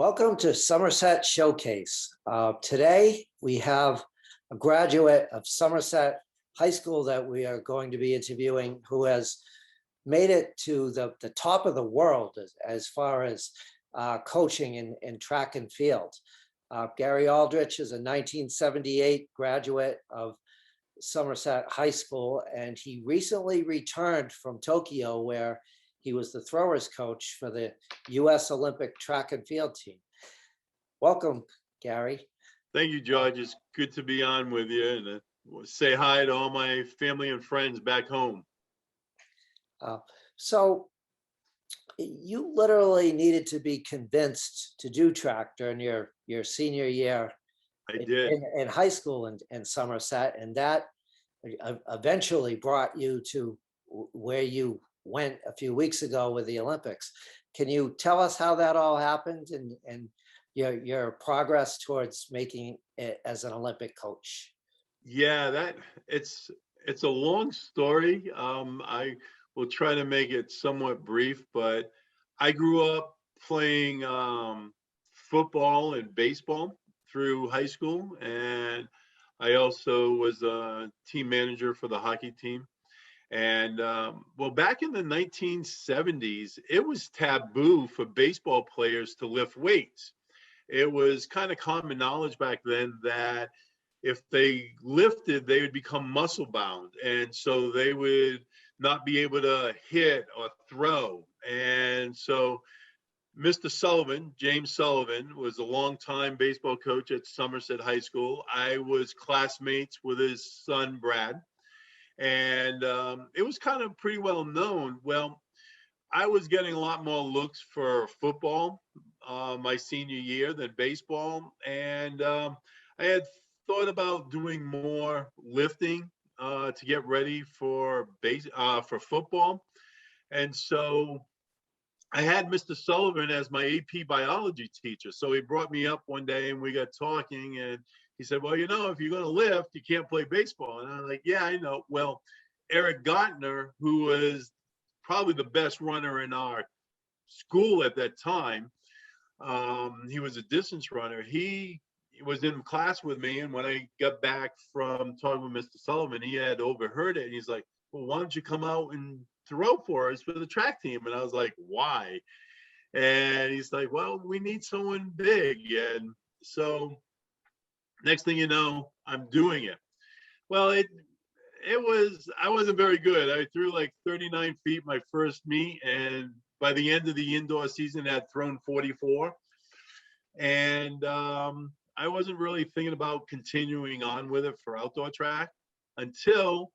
Welcome to Somerset Showcase. Today we have a graduate of Somerset High School that we are going to be interviewing who has made it to the top of the world as far as coaching in track and field. Gary Aldrich is a 1978 graduate of Somerset High School, and he recently returned from Tokyo, where he was the throwers coach for the U.S. Olympic track and field team. Welcome, Gary. Thank you, George. It's good to be on with you and say hi to all my family and friends back home. So you literally needed to be convinced to do track during your senior year in high school in Somerset, and that eventually brought you to where you went a few weeks ago with the Olympics. Can you tell us how that all happened and your progress towards making it as an Olympic coach? Yeah, it's a long story. I will try to make it somewhat brief, but I grew up playing football and baseball through high school, and I also was a team manager for the hockey team. And well, back in the 1970s, it was taboo for baseball players to lift weights. It was kind of common knowledge back then that if they lifted, they would become muscle bound. And so they would not be able to hit or throw. And so Mr. Sullivan, James Sullivan, was a longtime baseball coach at Somerset High School. I was classmates with his son, Brad. And it was kind of pretty well known. Well, I was getting a lot more looks for football my senior year than baseball. And I had thought about doing more lifting to get ready for football. And so I had Mr. Sullivan as my AP biology teacher. So he brought me up one day and we got talking, and he said, well, if you're going to lift, you can't play baseball. And I'm like, yeah, I know. Well, Eric Gottner, who was probably the best runner in our school at that time, he was a distance runner. He was in class with me. And when I got back from talking with Mr. Sullivan, he had overheard it. And he's like, well, why don't you come out and throw for us for the track team? And I was like, why? And he's like, well, we need someone big. And so next thing you know, I'm doing it. Well, I wasn't very good. I threw like 39 feet my first meet, and by the end of the indoor season, I had thrown 44. And I wasn't really thinking about continuing on with it for outdoor track until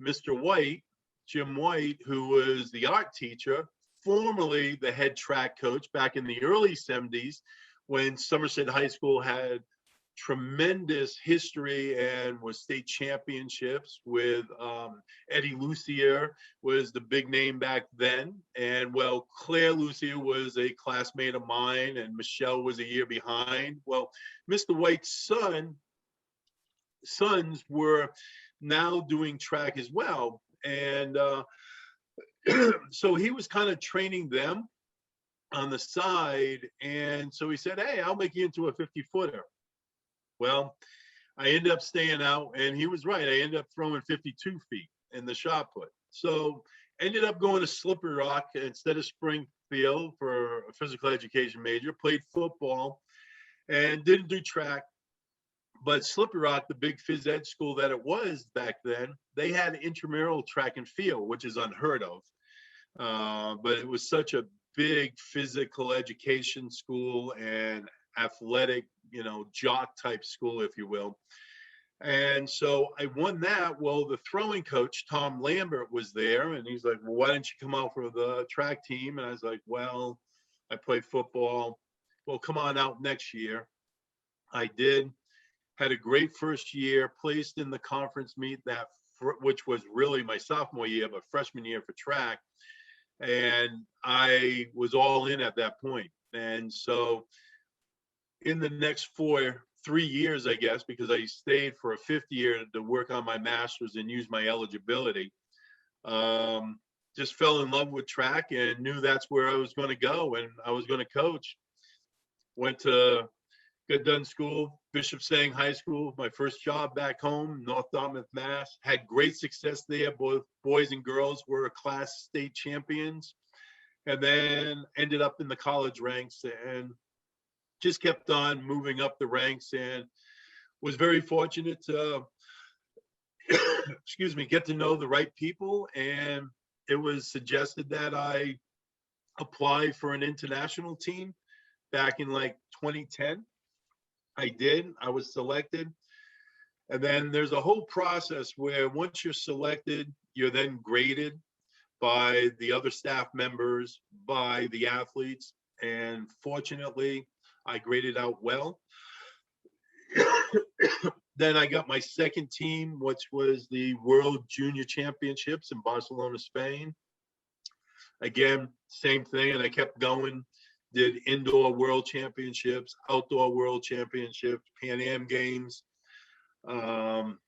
Mr. White, Jim White, who was the art teacher, formerly the head track coach back in the early 70s, when Somerset High School had tremendous history and was state championships with Eddie Lucier was the big name back then. And well, Claire Lucier was a classmate of mine, and Michelle was a year behind. Well, Mr. White's sons were now doing track as well. And so he was kind of training them on the side. And so he said, hey, I'll make you into a 50-footer. Well, I ended up staying out, and he was right. I ended up throwing 52 feet in the shot put. So ended up going to Slippery Rock instead of Springfield for a physical education major, played football and didn't do track. But Slippery Rock, the big phys ed school that it was back then, they had intramural track and field, which is unheard of. But it was such a big physical education school and athletic, jock type school, if you will. And so I won that. Well, the throwing coach, Tom Lambert, was there, and he's like, well, why didn't you come out for the track team? And I was like, well, I play football. Well, come on out next year. I did. Had a great first year, placed in the conference meet which was really my sophomore year, but freshman year for track. And I was all in at that point. And so in the next 3 years, I guess, because I stayed for a fifth year to work on my master's and use my eligibility, just fell in love with track and knew that's where I was going to go and I was going to coach. got done school, Bishop Stang High School, my first job back home, North Dartmouth, Mass. Had great success there. Both boys and girls were class state champions. And then ended up in the college ranks and just kept on moving up the ranks, and was very fortunate to, excuse me, get to know the right people. And it was suggested that I apply for an international team back in like 2010. I did. I was selected. And then there's a whole process where once you're selected, you're then graded by the other staff members, by the athletes. And fortunately, I graded out well. Then I got my second team, which was the World Junior Championships in Barcelona, Spain. Again, same thing. And I kept going. Did indoor world championships, outdoor world championships, Pan Am Games. And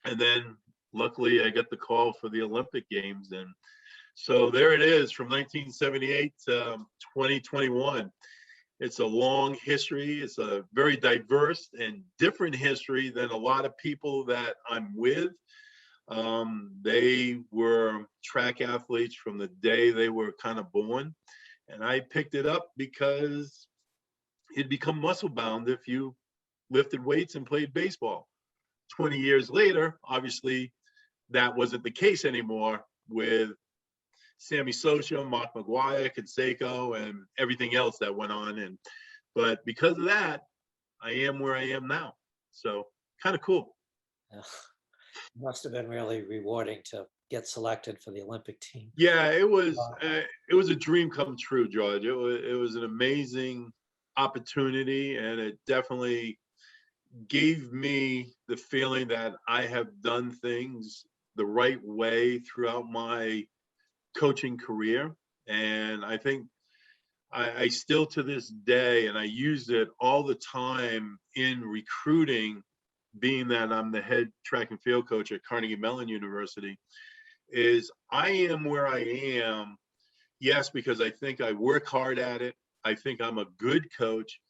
then luckily I got the call for the Olympic Games. And so there it is from 1978 to 2021. It's a long history. It's a very diverse and different history than a lot of people that I'm with. They were track athletes from the day they were kind of born. And I picked it up because it'd become muscle bound if you lifted weights and played baseball. 20 years later, obviously, that wasn't the case anymore with Sammy Socha, Mark McGuire, Canseco, and everything else that went on. But because of that, I am where I am now. So kind of cool. Yeah. Must have been really rewarding to get selected for the Olympic team. Yeah, it was a dream come true, George. It was an amazing opportunity, and it definitely gave me the feeling that I have done things the right way throughout my coaching career. And I think I still to this day, and I use it all the time in recruiting, being that I'm the head track and field coach at Carnegie Mellon University, is I am where I am, yes, because I think I work hard at it. I think I'm a good coach,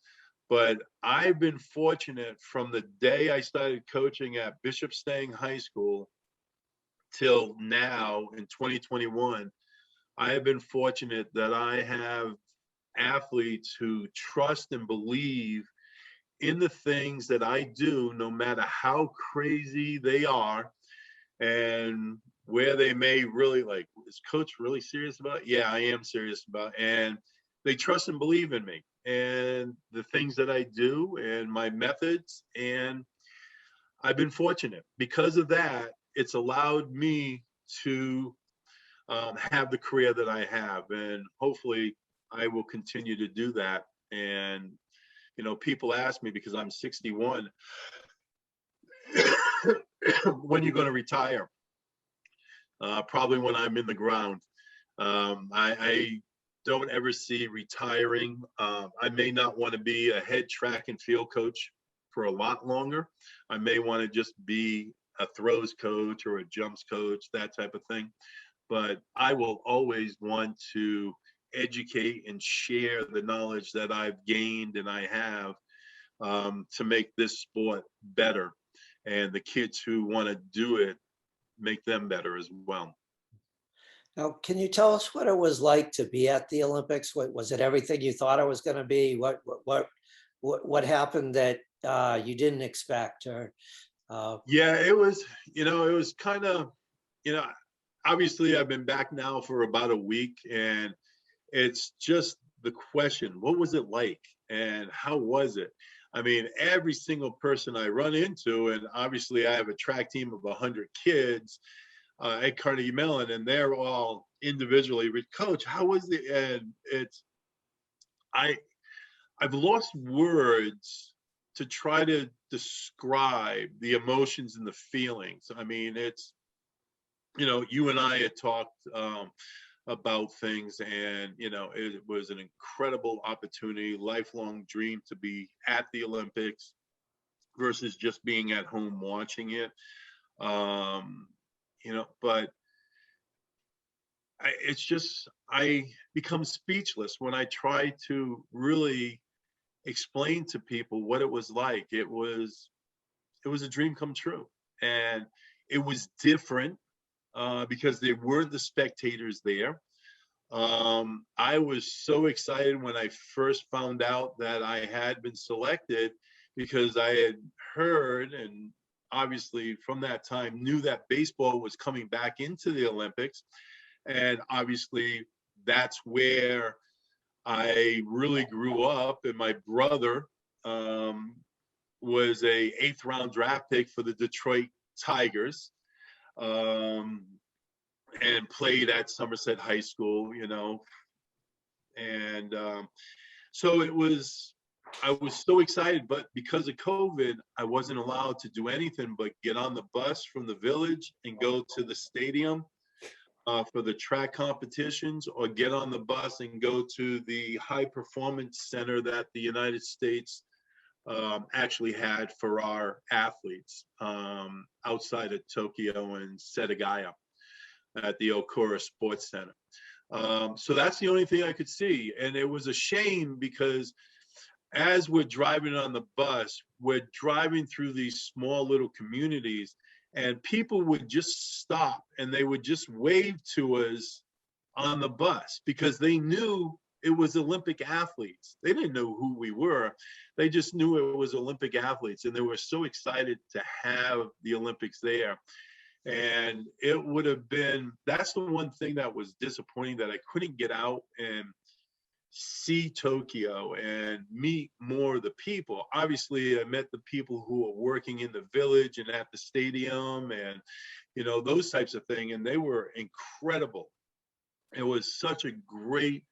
but I've been fortunate from the day I started coaching at Bishop Stang High School till now in 2021. I have been fortunate that I have athletes who trust and believe in the things that I do, no matter how crazy they are and where they may really like, is coach really serious about it? Yeah, I am serious about it. And they trust and believe in me and the things that I do and my methods. And I've been fortunate because of that. It's allowed me to have the career that I have, and hopefully I will continue to do that. And people ask me, because I'm 61, when you're going to retire. Probably when I'm in the ground. I don't ever see retiring. I may not want to be a head track and field coach for a lot longer. I may want to just be a throws coach or a jumps coach, that type of thing. But I will always want to educate and share the knowledge that I've gained and I have to make this sport better. And the kids who want to do it, make them better as well. Now, can you tell us what it was like to be at the Olympics? What was it? Everything you thought it was going to be? What happened that you didn't expect? Or yeah, it was. It was kind of. Obviously, I've been back now for about a week, and it's just the question: what was it like, and how was it? I mean, every single person I run into, and obviously I have a track team of 100 kids at Carnegie Mellon, and they're all individually, Coach, how was it? And I've lost words to try to describe the emotions and the feelings. I mean, it's, you and I had talked about things, and it was an incredible opportunity, lifelong dream to be at the Olympics versus just being at home watching it. But it's just, I become speechless when I try to really explain to people what it was like. It was a dream come true, and it was different because there weren't the spectators there. I was so excited when I first found out that I had been selected, because I had heard, and obviously from that time knew, that baseball was coming back into the Olympics. And obviously that's where I really grew up. And my brother was a 8th round draft pick for the Detroit Tigers. And played at Somerset High School, and so I was so excited, but because of COVID, I wasn't allowed to do anything but get on the bus from the village and go to the stadium for the track competitions, or get on the bus and go to the high performance center that the United States actually had for our athletes outside of Tokyo and Setagaya at the Okura Sports Center. So that's the only thing I could see. And it was a shame, because as we're driving on the bus, we're driving through these small little communities, and people would just stop and they would just wave to us on the bus, because they knew it was Olympic athletes. They didn't know who we were. They just knew it was Olympic athletes, and they were so excited to have the Olympics there. And it would have been, that's the one thing that was disappointing, that I couldn't get out and see Tokyo and meet more of the people. Obviously, I met the people who were working in the village and at the stadium, and, those types of things. And they were incredible. It was such a great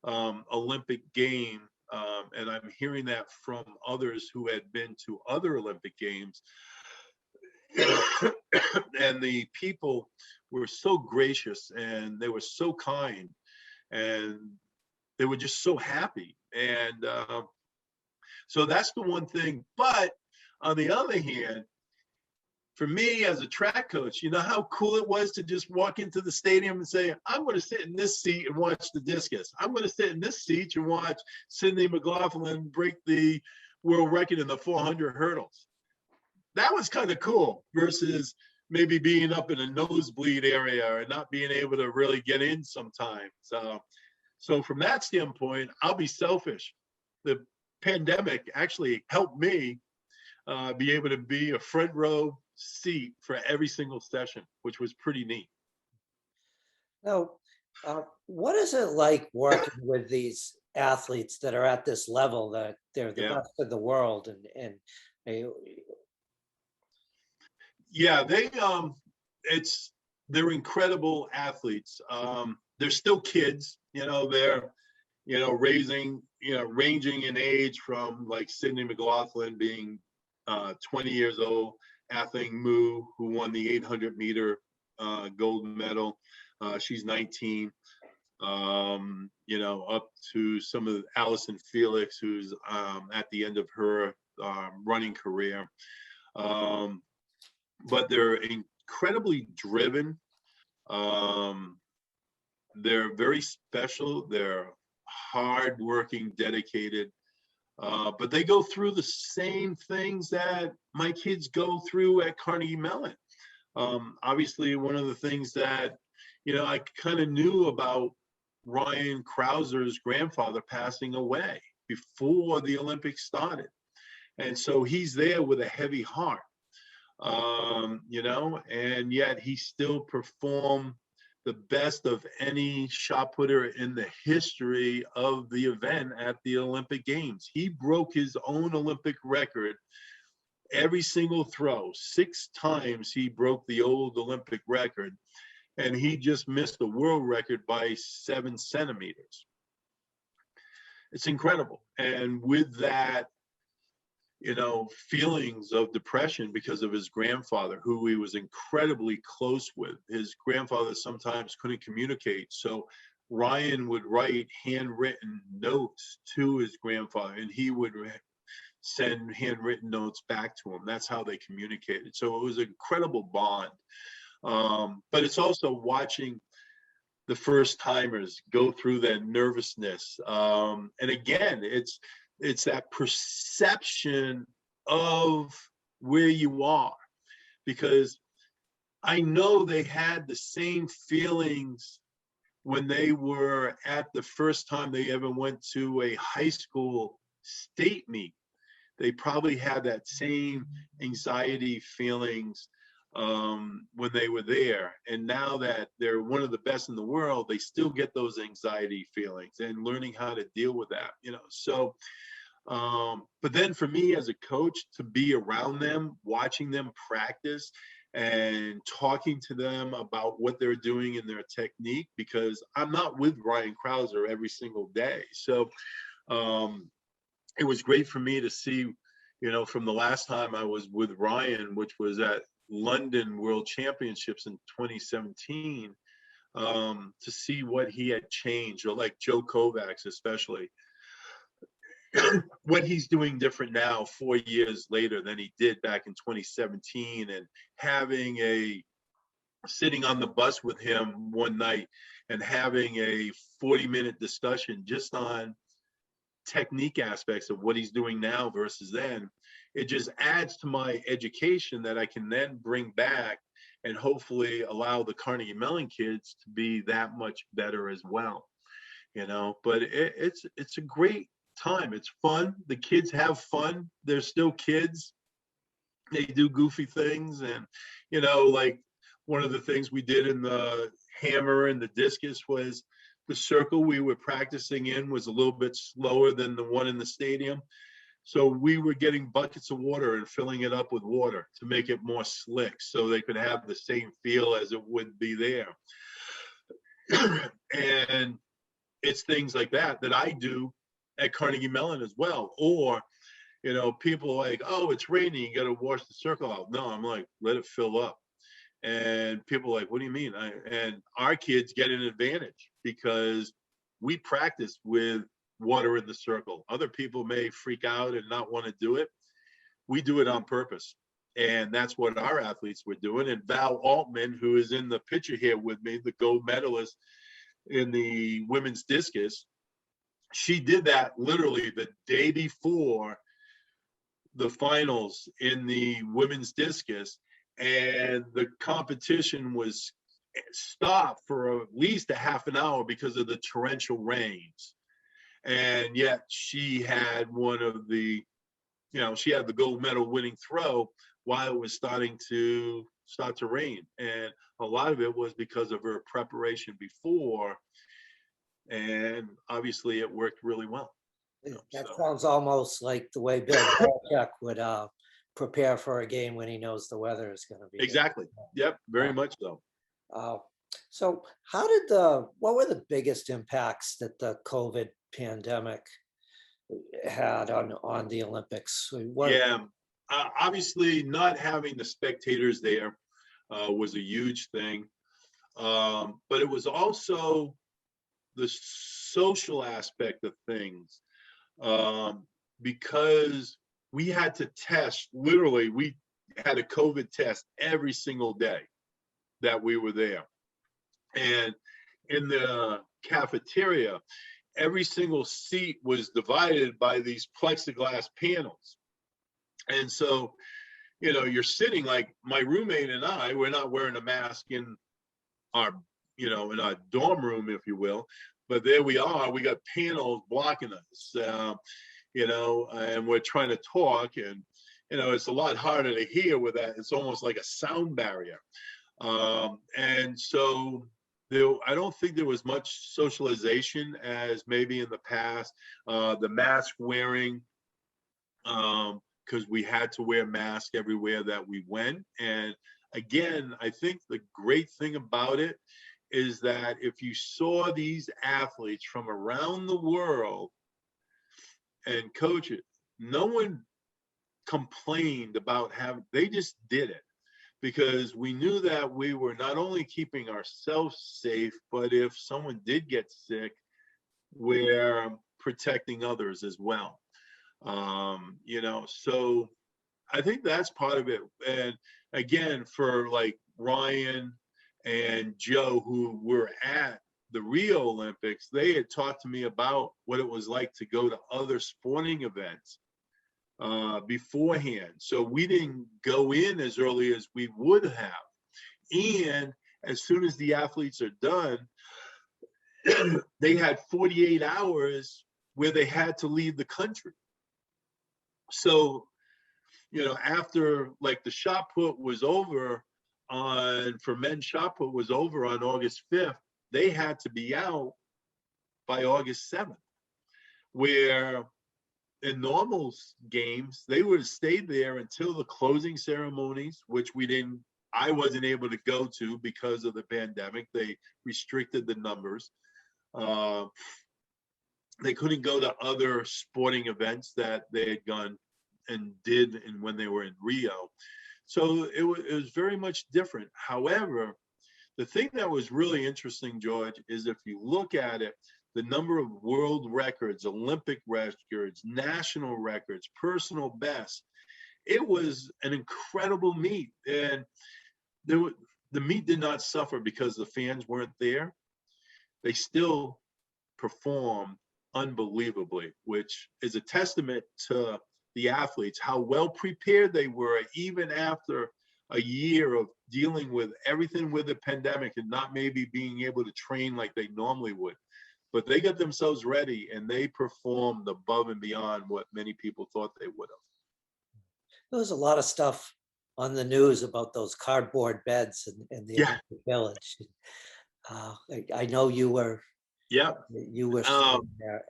Olympic game. And I'm hearing that from others who had been to other Olympic games. And the people were so gracious, and they were so kind, and they were just so happy. And so that's the one thing. But on the other hand, for me as a track coach, you know how cool it was to just walk into the stadium and say, I'm going to sit in this seat and watch the discus. I'm going to sit in this seat and watch Sidney McLaughlin break the world record in the 400 hurdles. That was kind of cool, versus maybe being up in a nosebleed area and not being able to really get in sometimes. So from that standpoint, I'll be selfish. The pandemic actually helped me be able to be a front row seat for every single session, which was pretty neat. Now, what is it like working with these athletes that are at this level, that they're the best in the world, and they, yeah, they're incredible athletes. They're still kids, they're, ranging in age from like Sidney McLaughlin being 20 years old, Athing Mu, who won the 800 meter gold medal. She's 19, up to some of Allison Felix, who's at the end of her running career. But they're incredibly driven. They're very special. They're hardworking, dedicated. But they go through the same things that my kids go through at Carnegie Mellon. Obviously, one of the things that, I kind of knew about Ryan Krauser's grandfather passing away before the Olympics started. And so he's there with a heavy heart. And yet he still performed the best of any shot putter in the history of the event at the Olympic Games. He broke his own Olympic record every single throw. 6 times he broke the old Olympic record, and he just missed the world record by 7 centimeters. It's incredible. And with that, feelings of depression because of his grandfather, who he was incredibly close with. His grandfather sometimes couldn't communicate. So Ryan would write handwritten notes to his grandfather, and he would send handwritten notes back to him. That's how they communicated. So it was an incredible bond. But it's also watching the first timers go through that nervousness. And again, it's that perception of where you are, because I know they had the same feelings when they were at the first time they ever went to a high school state meet. They probably had that same anxiety feelings when they were there. And now that they're one of the best in the world, they still get those anxiety feelings and learning how to deal with that, you know. So, but then for me as a coach, to be around them, watching them practice and talking to them about what they're doing in their technique, because I'm not with Ryan Krauser every single day. So it was great for me to see, you know, from the last time I was with Ryan, which was at London World Championships in 2017, to see what he had changed, or like Joe Kovacs especially, what he's doing different now 4 years later than he did back in 2017, and having sitting on the bus with him one night and having a 40-minute discussion just on technique aspects of what he's doing now versus then. It just adds to my education that I can then bring back and hopefully allow the Carnegie Mellon kids to be that much better as well, you know. But it's a great time. It's fun. The kids have fun. They're still kids. They do goofy things. And, you know, like one of the things we did in the hammer and the discus was the circle we were practicing in was a little bit slower than the one in the stadium. So we were getting buckets of water and filling it up with water to make it more slick so they could have the same feel as it would be there. And it's things like that that I do at Carnegie Mellon as well. Or, you know, people are like, oh, it's raining, you got to wash the circle out. No, I'm like, let it fill up. And people are like, what do you mean? And our kids get an advantage because we practice with water in the circle. Other people may freak out and not want to do it. We do it on purpose. And that's what our athletes were doing. And Val Altman, who is in the picture here with me, the gold medalist in the women's discus, she did that literally the day before the finals in the women's discus. And the competition was stopped for at least a half an hour because of the torrential rains. And yet she had one of the, you know, she had the gold medal winning throw while it was starting to rain. And a lot of it was because of her preparation before. And obviously it worked really well. That sounds almost like the way Bill Belichick would prepare for a game when he knows the weather is going to be. Exactly. Yep. Very much so. So what were the biggest impacts that the COVID pandemic had on the Olympics? Obviously not having the spectators there was a huge thing. But it was also the social aspect of things, because we had to test, literally, we had a COVID test every single day that we were there. And in the cafeteria, every single seat was divided by these plexiglass panels. And so, you know, you're sitting, like my roommate and I, we're not wearing a mask in our, you know, in our dorm room, if you will, but there we are, we got panels blocking us, you know, and we're trying to talk, and, you know, it's a lot harder to hear with that. It's almost like a sound barrier. And so I don't think there was much socialization as maybe in the past. The mask wearing, because we had to wear masks everywhere that we went. And again, I think the great thing about it is that if you saw these athletes from around the world and coaches, no one complained about they just did it, because we knew that we were not only keeping ourselves safe, but if someone did get sick, we're protecting others as well. You know, so I think that's part of it. And again, for like Ryan and Joe, who were at the Rio Olympics, they had talked to me about what it was like to go to other sporting events beforehand. So we didn't go in as early as we would have. And as soon as the athletes are done, they had 48 hours where they had to leave the country. So, after like the shot put was over for men's shot put was over on August 5th, they had to be out by August 7th, where in normal games, they would have stayed there until the closing ceremonies, which I wasn't able to go to because of the pandemic. They restricted the numbers. They couldn't go to other sporting events that they had gone and did and when they were in Rio. So it was very much different. However, the thing that was really interesting, George, is if you look at it, the number of world records, Olympic records, national records, personal bests, it was an incredible meet. And the meet did not suffer because the fans weren't there. They still performed unbelievably, which is a testament to the athletes, how well prepared they were, even after a year of dealing with everything with the pandemic and not maybe being able to train like they normally would. But they got themselves ready and they performed above and beyond what many people thought they would have. There was a lot of stuff on the news about those cardboard beds in the Yeah. Olympic Village. I know you were Yeah. staying there.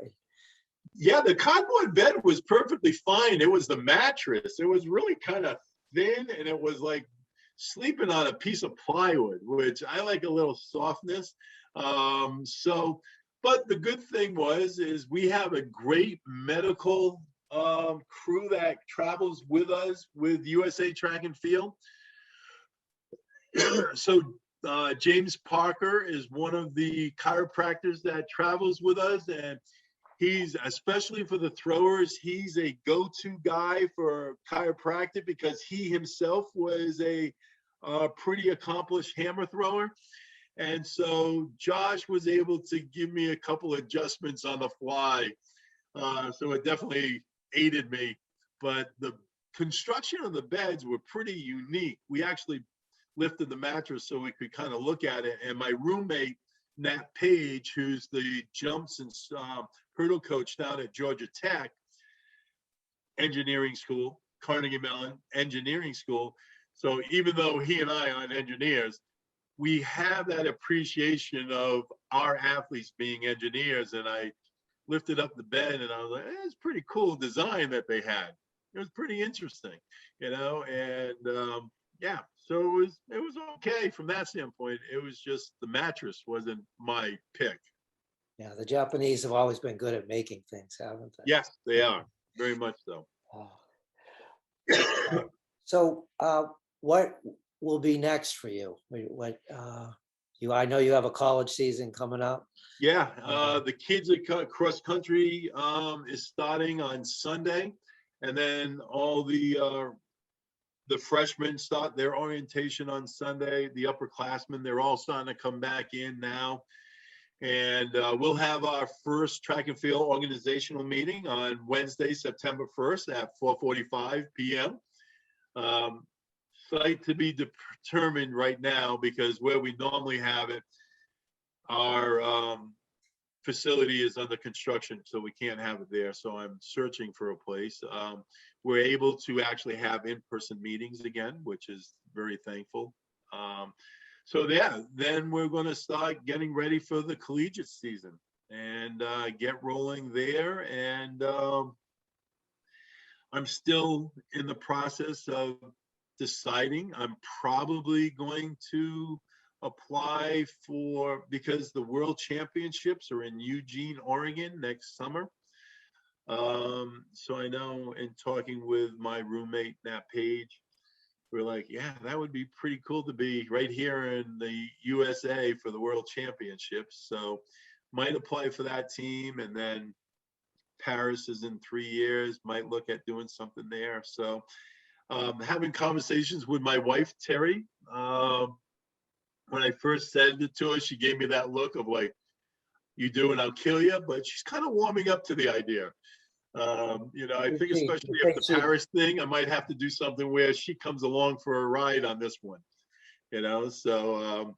Yeah, the cardboard bed was perfectly fine. It was the mattress. It was really kind of thin, and it was like sleeping on a piece of plywood, which I like a little softness. But the good thing is we have a great medical crew that travels with us with USA Track and Field. So James Parker is one of the chiropractors that travels with us, and he's, especially for the throwers, he's a go-to guy for chiropractic because he himself was a pretty accomplished hammer thrower. And so Josh was able to give me a couple adjustments on the fly. So it definitely aided me. But the construction of the beds were pretty unique. We actually lifted the mattress so we could kind of look at it. And my roommate, Nat Page, who's the jumps and hurdle coach down at Georgia Tech Engineering School, Carnegie Mellon Engineering School. So even though he and I aren't engineers, we have that appreciation of our athletes being engineers. And I lifted up the bed and I was like, it's pretty cool design that they had. It was pretty interesting, and yeah, so it was okay from that standpoint. It was just the mattress wasn't my pick. Yeah, the Japanese have always been good at making things, haven't they? Yes, they are. Very much so. So what will be next for you? I know you have a college season coming up. Yeah, the kids at cross country is starting on Sunday, and then all the freshmen start their orientation on Sunday. The upperclassmen, they're all starting to come back in now. And we'll have our first track and field organizational meeting on Wednesday, September 1st at 4:45 p.m. Site to be determined right now, because where we normally have it, our facility is under construction, so we can't have it there. So I'm searching for a place. We're able to actually have in-person meetings again, which is very thankful. So yeah, then we're going to start getting ready for the collegiate season and get rolling there. And I'm still in the process of deciding. I'm probably going to apply because the World Championships are in Eugene, Oregon next summer. So I know, in talking with my roommate, Nat Page, we're like, yeah, that would be pretty cool to be right here in the USA for the World Championships. So might apply for that team, and then Paris is in 3 years, might look at doing something there. So having conversations with my wife, Terry. When I first said it to her, she gave me that look of like, you do and I'll kill you, but she's kind of warming up to the idea. I think especially if the Paris thing, I might have to do something where she comes along for a ride on this one, so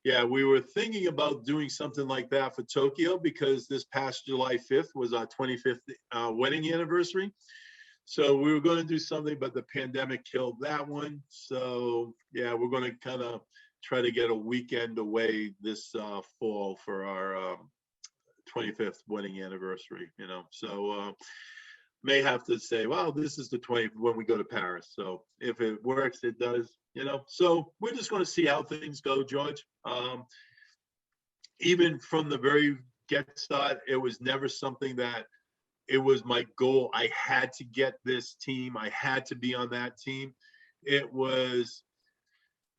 yeah, we were thinking about doing something like that for Tokyo because this past July 5th was our 25th wedding anniversary. So we were going to do something, but the pandemic killed that one. So yeah, we're going to kind of try to get a weekend away this fall for our 25th wedding anniversary, so may have to say, well, this is the 20th when we go to Paris. So if it works, it does, so we're just going to see how things go, George. Even from the very get start, it was never something that it was my goal. I had to get this team. I had to be on that team. It was,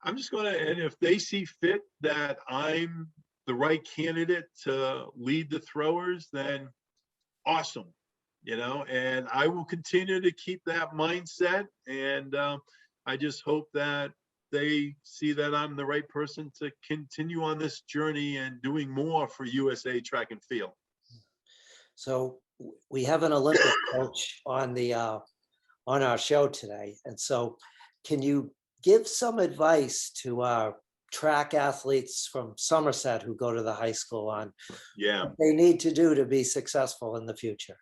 I'm just going to, and if they see fit that I'm the right candidate to lead the throwers, then awesome, and I will continue to keep that mindset. And I just hope that they see that I'm the right person to continue on this journey and doing more for USA Track and Field. So we have an Olympic coach on our show today. And so can you give some advice to our track athletes from Somerset who go to the high school on what they need to do to be successful in the future?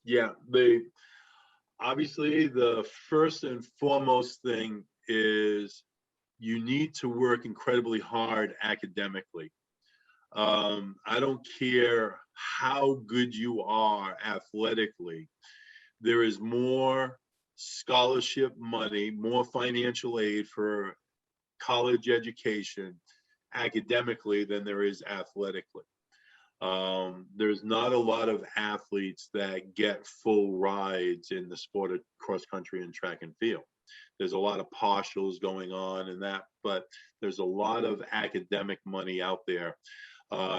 Yeah, obviously the first and foremost thing is you need to work incredibly hard academically. I don't care how good you are athletically. There is more scholarship money, more financial aid for college education academically than there is athletically. There's not a lot of athletes that get full rides in the sport of cross country and track and field. There's a lot of partials going on and that, but there's a lot of academic money out there.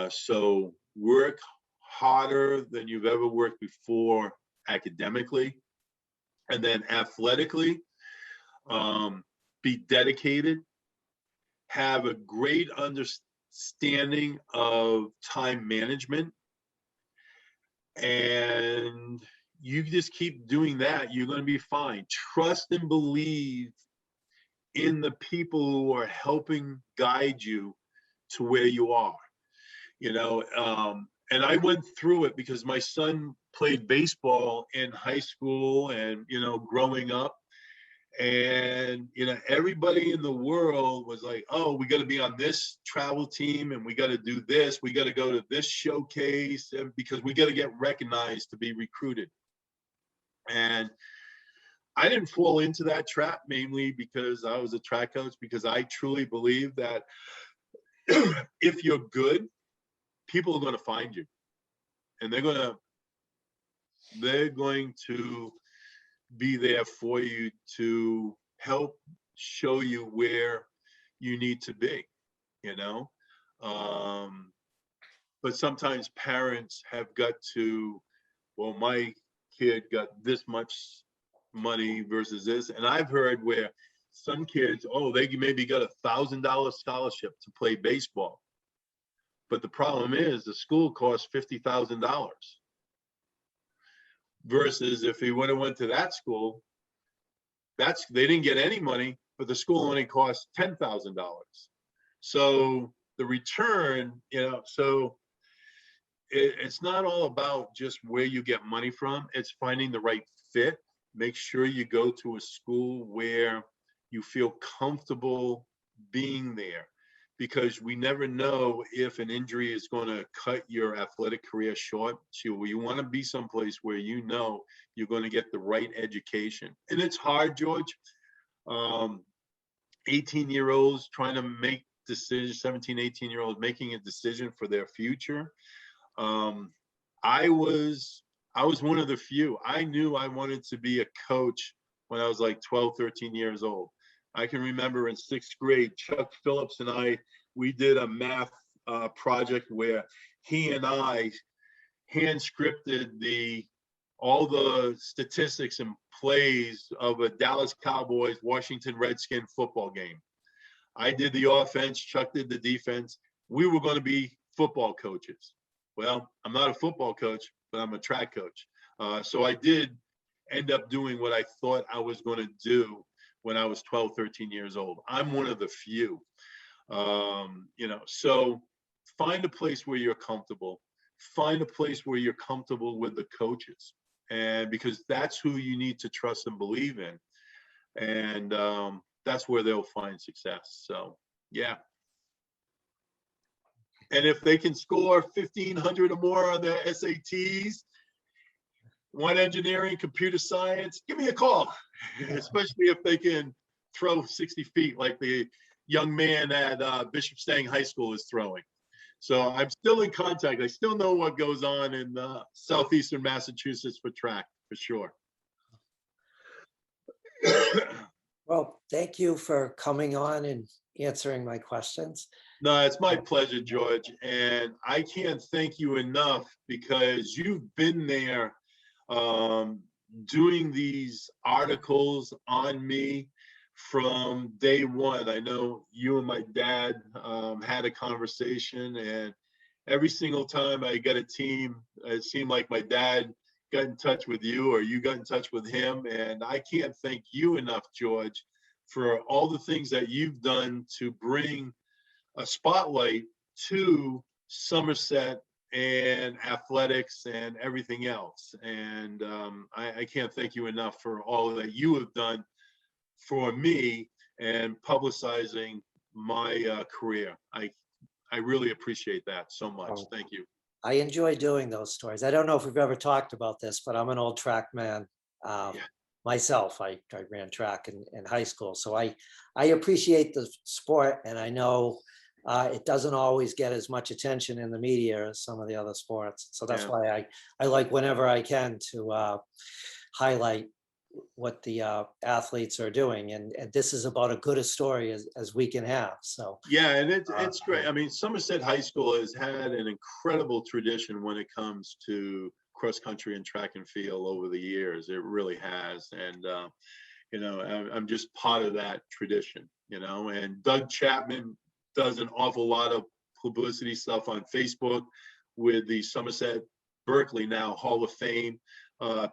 So work harder than you've ever worked before academically, and then athletically, be dedicated, have a great understanding of time management, and you just keep doing that, you're going to be fine. Trust and believe in the people who are helping guide you to where you are, and I went through it because my son played baseball in high school and, growing up. And, everybody in the world was like, oh, we got to be on this travel team and we got to do this. We got to go to this showcase because we got to get recognized to be recruited. And I didn't fall into that trap, mainly because I was a track coach, because I truly believe that if you're good, people are going to find you, and they're going to be there for you to help show you where you need to be, but sometimes parents have got to, well, my kid got this much money versus this, and I've heard where some kids, they maybe got $1,000 scholarship to play baseball. But the problem is the school costs $50,000 versus if he would have went to that school, they didn't get any money, but the school only cost $10,000. So the return, so it's not all about just where you get money from. It's finding the right fit. Make sure you go to a school where you feel comfortable being there, because we never know if an injury is going to cut your athletic career short. So you want to be someplace where you're going to get the right education. And it's hard, George. 18-year-olds trying to make decisions, 17, 18-year-olds making a decision for their future. I was one of the few. I knew I wanted to be a coach when I was like 12, 13 years old. I can remember in 6th grade, Chuck Phillips and we did a math project where he and I hand scripted all the statistics and plays of a Dallas Cowboys, Washington Redskin football game. I did the offense, Chuck did the defense. We were going to be football coaches. Well, I'm not a football coach, but I'm a track coach. So I did end up doing what I thought I was going to do when I was 12, 13 years old. I'm one of the few, so find a place where you're comfortable. Find a place where you're comfortable with the coaches, and because that's who you need to trust and believe in. And that's where they'll find success. So, yeah. And if they can score 1,500 or more on their SATs, one engineering, computer science, give me a call, especially if they can throw 60 feet like the young man at Bishop Stang High School is throwing. So I'm still in contact. I still know what goes on in southeastern Massachusetts for track, for sure. Well, thank you for coming on and answering my questions. No, it's my pleasure, George. And I can't thank you enough because you've been there doing these articles on me from day one. I know you and my dad had a conversation, and every single time I got a team, it seemed like my dad got in touch with you or you got in touch with him. And I can't thank you enough, George, for all the things that you've done to bring a spotlight to Somerset and athletics and everything else. And I can't thank you enough for all that you have done for me and publicizing my career. I really appreciate that so much. Thank you. I enjoy doing those stories. I don't know if we've ever talked about this, but I'm an old track man myself. I ran track in high school. So I appreciate the sport, and I know it doesn't always get as much attention in the media as some of the other sports. So that's why I like whenever I can to highlight what the athletes are doing. And this is about as good a story as we can have. So yeah, and it's great. I mean, Somerset High School has had an incredible tradition when it comes to cross country and track and field over the years. It really has. And I'm just part of that tradition, and Doug Chapman does an awful lot of publicity stuff on Facebook with the Somerset Berkeley now Hall of Fame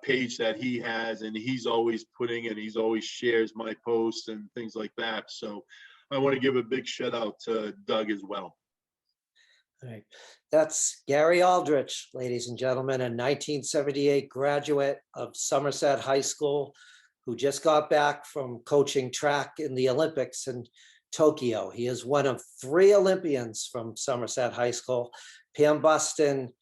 page that he has, and he's always he's always shares my posts and things like that. So I want to give a big shout out to Doug as well. All right. That's Gary Aldrich, ladies and gentlemen, a 1978 graduate of Somerset High School who just got back from coaching track in the Olympics in Tokyo. He is one of 3 Olympians from Somerset High School. Pam Buston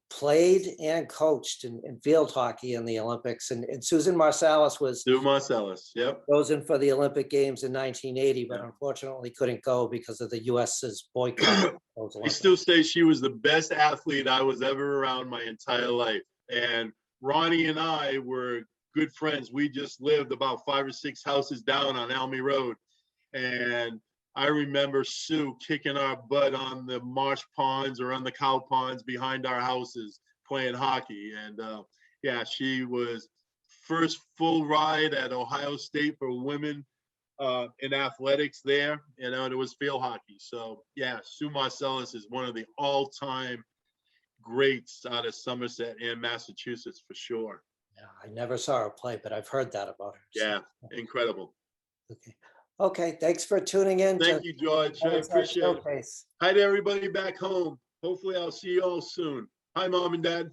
played and coached in field hockey in the Olympics, and Susan Marsalis was chosen for the Olympic Games in 1980, but unfortunately couldn't go because of the US's boycott. I still say she was the best athlete I was ever around my entire life. And Ronnie and I were good friends. We just lived about 5 or 6 houses down on Almy Road. And I remember Sue kicking our butt on the marsh ponds or on the cow ponds behind our houses playing hockey. And she was first full ride at Ohio State for women in athletics there, and it was field hockey. So Sue Marsalis is one of the all-time greats out of Somerset and Massachusetts for sure. Yeah, I never saw her play, but I've heard that about her. Yeah, so. Incredible. Okay, thanks for tuning in. Thank you, George. I appreciate it. Hi to everybody back home. Hopefully I'll see you all soon. Hi, Mom and Dad.